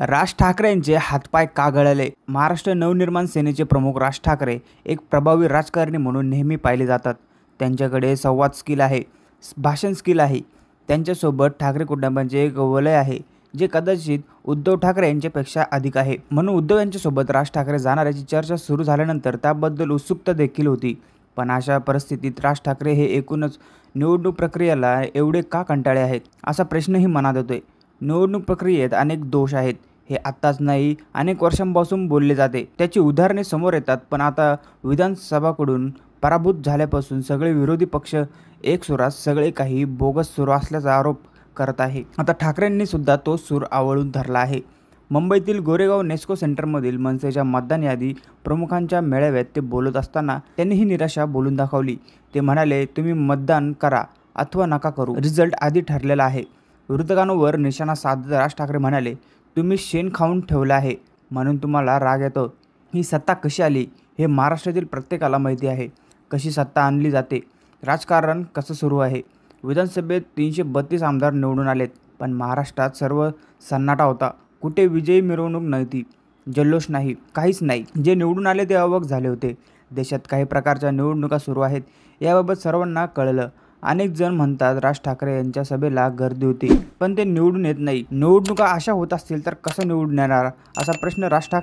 राज ठाकरे यांचे हातपाय का गळाले? महाराष्ट्र नवनिर्माण सेनेचे प्रमुख राज ठाकरे एक प्रभावी राजकारणी म्हणून नेहमी पाहिले जातात. त्यांच्याकडे संवाद स्किल आहे, भाषण स्किल आहे. त्यांच्यासोबत ठाकरे कुटुंबाचे एक वलय आहे जे कदाचित उद्धव ठाकरे यांच्यापेक्षा अधिक आहे. म्हणून उद्धव यांच्यासोबत राज ठाकरे जाणाऱ्याची चर्चा सुरू झाल्यानंतर त्याबद्दल उत्सुकता देखील होती. पण अशा परिस्थितीत राज ठाकरे हे एकूणच निवडणूक प्रक्रियेला एवढे का कंटाळे आहेत असा प्रश्नही मनात येतोय. निवडणूक प्रक्रियेत अनेक दोष आहेत हे आत्ताच नाही अनेक वर्षांपासून बोलले जाते. त्याची उदाहरणे समोर येतात. पण आता विधानसभाकडून पराभूत झाल्यापासून सगळे विरोधी पक्ष एकसुरात सगळे काही बोगस सुरू असल्याचा आरोप करत आहे. आता ठाकरेंनी सुद्धा तो सूर आवळून धरला आहे. मुंबईतील गोरेगाव नेस्को सेंटरमधील मनसेच्या मतदान यादी प्रमुखांच्या मेळाव्यात ते बोलत असताना त्यांनी ही निराशा बोलून दाखवली. ते म्हणाले, तुम्ही मतदान करा अथवा नका करू, रिझल्ट आधी ठरलेला आहे. विरोधकांवर निशाणा साधत राज ठाकरे म्हणाले, तुम्ही शेण खाऊन ठेवलं आहे म्हणून तुम्हाला राग येतो. ही सत्ता कशी आली हे महाराष्ट्रातील प्रत्येकाला माहिती आहे. कशी सत्ता आणली जाते, राजकारण कसं सुरू आहे. विधानसभेत 332 आमदार निवडून आलेत, पण महाराष्ट्रात सर्व सन्नाटा होता. कुठे विजयी मिरवणूक नव्हती, जल्लोष नाही, काहीच नाही. जे निवडून आले ते अवाक झाले होते. देशात काही प्रकारच्या निवडणुका सुरू आहेत याबाबत सर्वांना कळलं. अनेक जण म्हणतात राज ठाकरे यांच्या सभेला गर्दी होती पण ते निवडून येत नाही. निवडणुका अशा होत असतील तर कसं निवडून येणार असा प्रश्न राज ठाकरे